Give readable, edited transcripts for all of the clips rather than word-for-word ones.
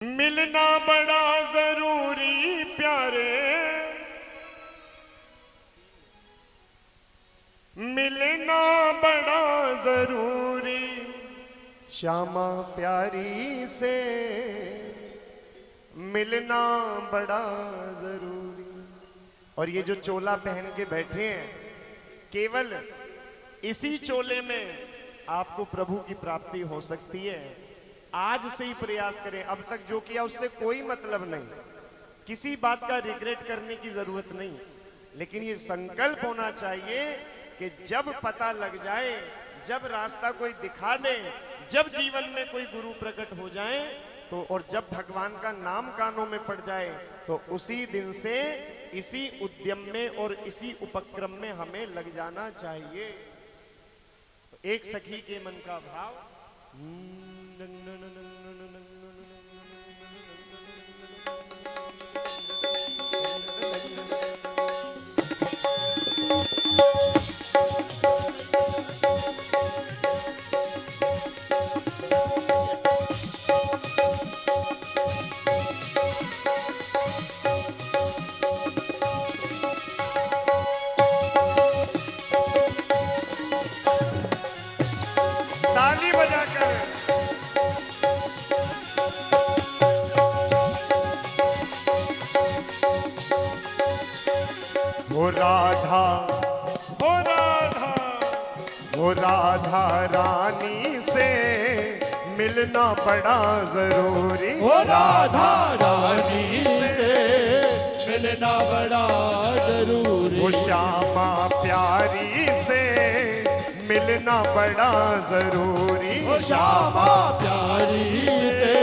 मिलना बड़ा जरूरी प्यारे, मिलना बड़ा जरूरी श्यामा प्यारी से, मिलना बड़ा जरूरी। और ये जो चोला पहन के बैठे हैं, केवल इसी चोले में आपको प्रभु की प्राप्ति हो सकती है। आज से ही प्रयास करें। अब तक जो किया उससे कोई मतलब नहीं, किसी बात का रिग्रेट करने की जरूरत नहीं, लेकिन ये संकल्प होना चाहिए कि जब पता लग जाए, जब रास्ता कोई दिखा दे, जब जीवन में कोई गुरु प्रकट हो जाए तो, और जब भगवान का नाम कानों में पड़ जाए तो उसी दिन से इसी उद्यम में और इसी उपक्रम में हमें लग जाना चाहिए। तो एक सखी के मन का भाव, ताली बजाकर हो राधा, हो राधा, हो राधा रानी से मिलना बड़ा जरूरी। हो राधा रानी से मिलना बड़ा जरूरी। वो श्यामा प्यारी से मिलना बड़ा जरूरी। हो श्यामा प्यारी से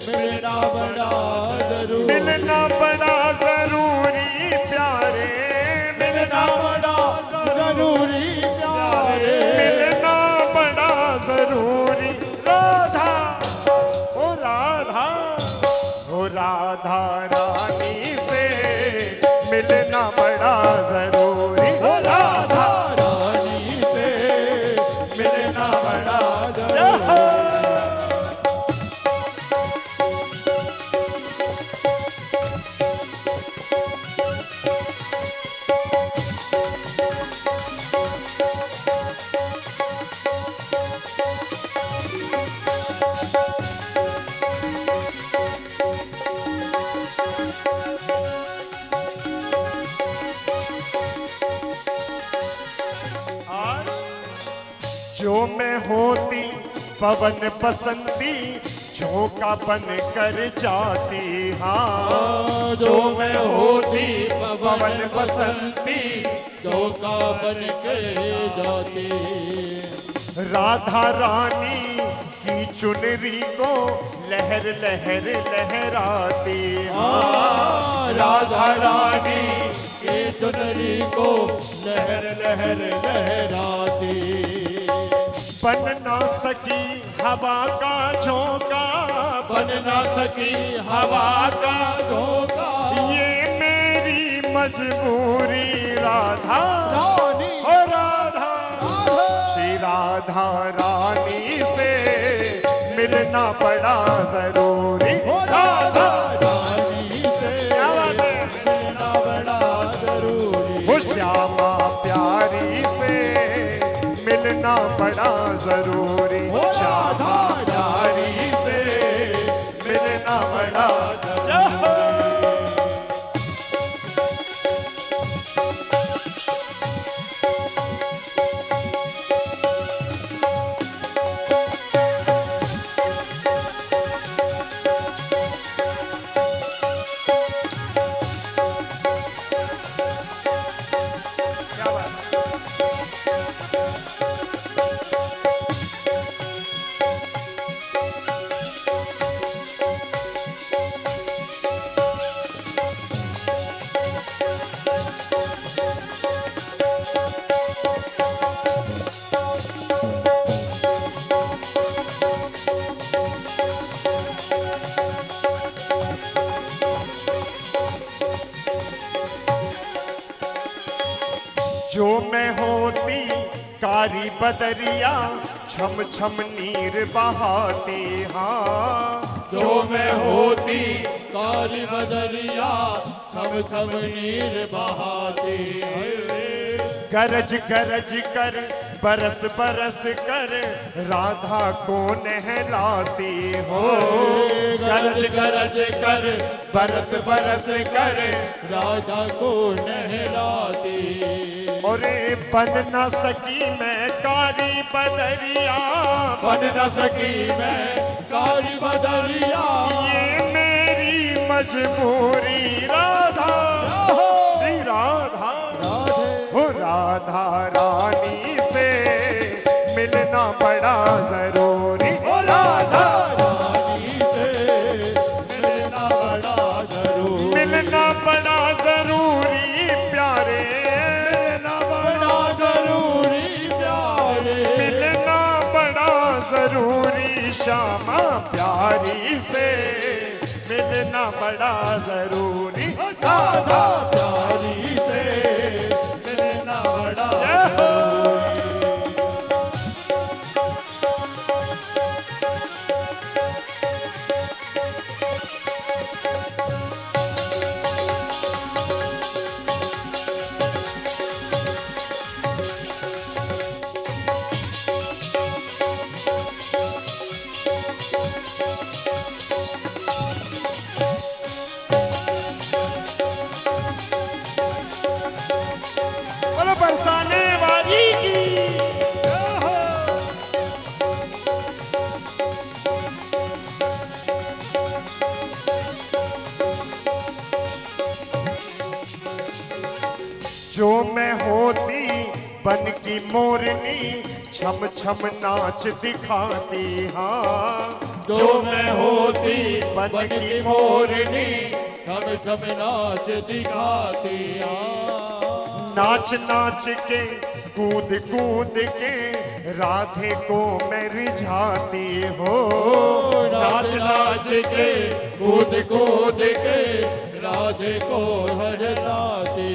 मिलना बड़ा जरूरी। मिलना बड़ा जरूरी प्यारे, मिलना बड़ा जरूरी प्यारे। मिलना बड़ा जरूरी। राधा, ओ राधा, ओ राधा रानी से मिलना बड़ा जरूरी। हो राधा रानी से मिलना बड़ा जरूरी। जो मैं होती पवन बसंती, झोंका बन कर जाती। हाँ, जो मैं होती पवन बसंती, झोंका बन के जाती। राधा रानी की चुनरी को लहर लहर लहराती। हाँ, राधा रानी की चुनरी को लहर लहर लहराती। बन ना सकी हवा का झोंका, बन ना सकी हवा का झोंका। ये मेरी मजबूरी। राधा रानी, ओ राधा, श्री राधा रानी से मिलना बड़ा जरूरी। हो राधा रानी से क्या बात है? मिलना बड़ा जरूरी। वो श्यामा प्यारी से मिलना बड़ा जरूरी। श्यामा प्यारी से मिलना बड़ा जरूरी। क्या बात है? जो मैं होती कारी बदरिया, छम छम नीर बहाती। हाँ, जो मैं होती काली बदरिया छम छम नीर बहाती गरज गरज कर बरस बरस कर राधा को नहलाती हो गरज गरज कर बरस बरस कर राधा को नहलाती और बन न सकी मैं कारी बदरिया बन न सकी मैं काली बदरिया ये मेरी मजबूरी राधा श्री राधा हो राधा रानी से मिलना बड़ा जरूरी ओ राधा रानी से मिलना बड़ा जरूरी मिलना बड़ा जरूरी प्यारे मिलना बड़ा जरूरी प्यारे मिलना बड़ा जरूरी श्यामा प्यारी से मिलना बड़ा जरूरी राधा प्यारी से मिलना बड़ा बोलो बरसाने वाली की जो मैं होती बन की मोरनी छम छम नाच दिखाती हाँ जो मैं होती बन बन की की मोरनी छम छम नाच दिखाती नाच नाच के कूद कूद के राधे को मैं रिझाती हो नाच नाच के कूद कूद के राधे को हरलाती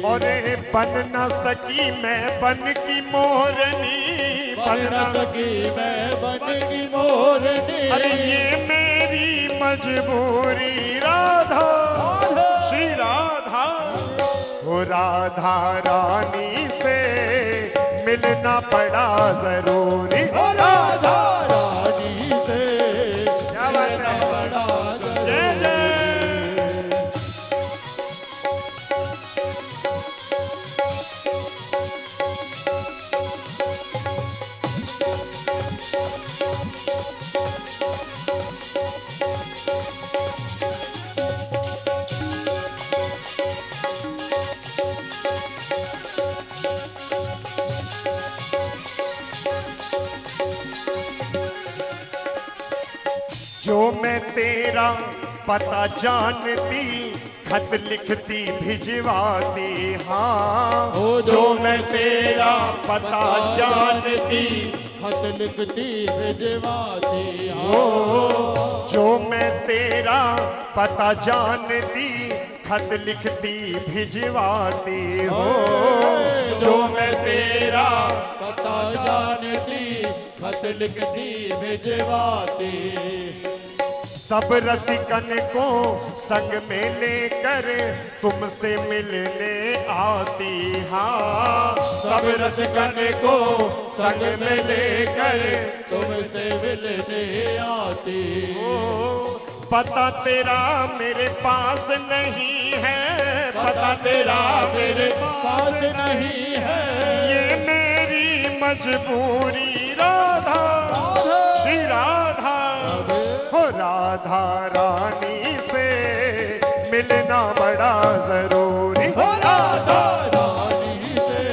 और बन न सकी मैं बन की मोरनी बन न सकी मैं बन की मोरनी अरे ये मेरी मजबूरी राधा श्री राधा हो राधा रानी से मिलना पड़ा जरूरी ओ राधा रानी से क्या बात मिलना है बड़ा जय जय जो मैं तेरा पता जानती खत लिखती भिजवाती हाँ ओ जो मैं तेरा पता जानती खत लिखती भिजवाती हो जो मैं तेरा पता जानती खत लिखती भिजवाती हो जो मैं तेरा पता जानती खत लिखती भिजवाती सब रसिकन को संग में लेकर तुमसे मिलने आती हाँ सब रसिकन को संग में लेकर तुमसे मिलने आती ओ, पता तेरा मेरे पास नहीं है पता तेरा मेरे पास नहीं है ये मेरी मजबूरी राधा श्री राधा हो राधा रानी से मिलना बड़ा जरूरी ओ राधा रानी से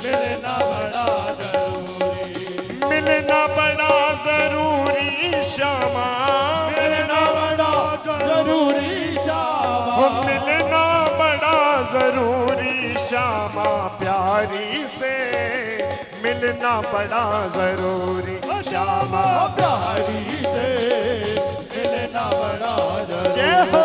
मिलना बड़ा जरूरी मिलना बड़ा जरूरी श्यामा मिलना बड़ा जरूरी हो श्यामा मिलना बड़ा जरूरी श्यामा प्यारी से मिलना बड़ा जरूरी श्यामा प्यारी से मिलना बड़ा जरूरी जय हो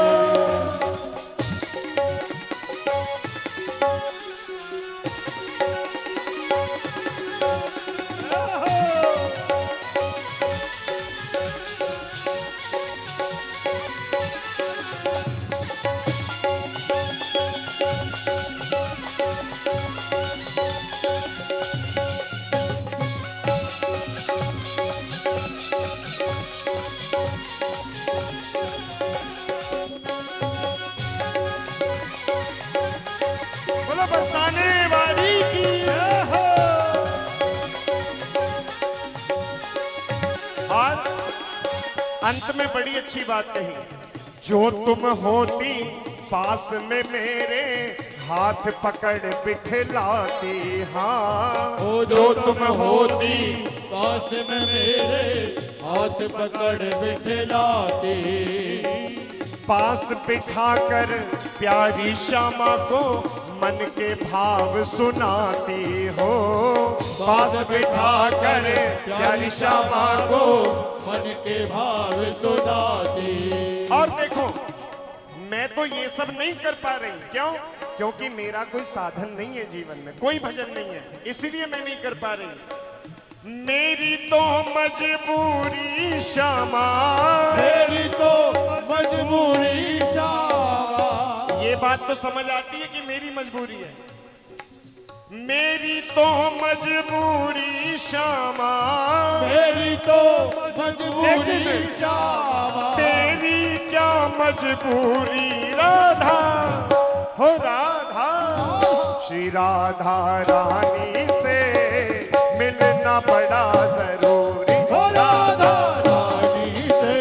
अंत में बड़ी अच्छी बात कही, जो तुम होती पास में मेरे हाथ पकड़ बिठलाती, हाँ ओ जो तुम होती पास में मेरे हाथ पकड़ बिठलाती, पास बिठाकर प्यारी श्यामा को मन के भाव सुनाती हो, पास बिठाकर प्यारी श्यामा को मन के भाव सुनाती। और देखो मैं तो ये सब नहीं कर पा रही, क्यों? क्योंकि मेरा कोई साधन नहीं है जीवन में, कोई भजन नहीं है, इसलिए मैं नहीं कर पा रही। मेरी तो मजबूरी श्यामा, मेरी तो मजबूरी श्यामा, ये बात तो समझ आती है कि मेरी मजबूरी है। मेरी तो मजबूरी श्यामा, मेरी तो मजबूरी श्यामा, तेरी क्या मजबूरी राधा, हो राधा। श्री राधा रानी से मिलना बड़ा जरूरी, हो राधा रानी से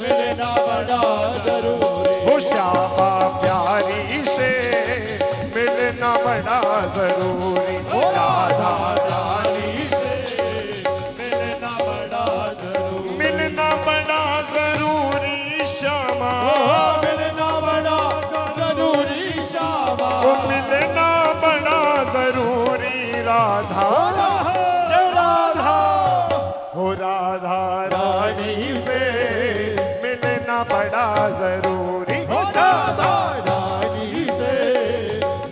मिलना बड़ा जरूरी, हो श्यामा प्यारी से मिलना बड़ा जरूरी, हो राधा रानी से मिलना बड़ा जरूरी, मिलना बड़ा जरूरी श्यामा, मिलना बड़ा जरूरी श्यामा, ओ मिलना बड़ा जरूरी राधा, राधा हो राधा रानी से मिलना बड़ा जरूरी, हो राधा रानी से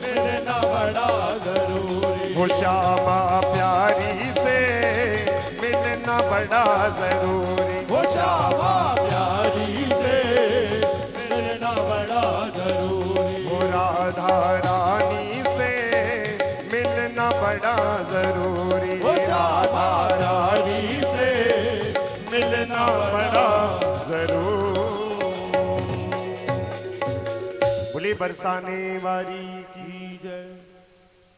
मिलना बड़ा जरूरी, हो श्यामा प्यारी से मिलना बड़ा जरूरी, हो श्यामा प्यारी से मिलना बड़ा जरूरी, हो राधा रानी से मिलना बड़ा जरूरी, हो श्यामा रानी से मिलना बड़ा जरूर। बोली बरसाने वाली की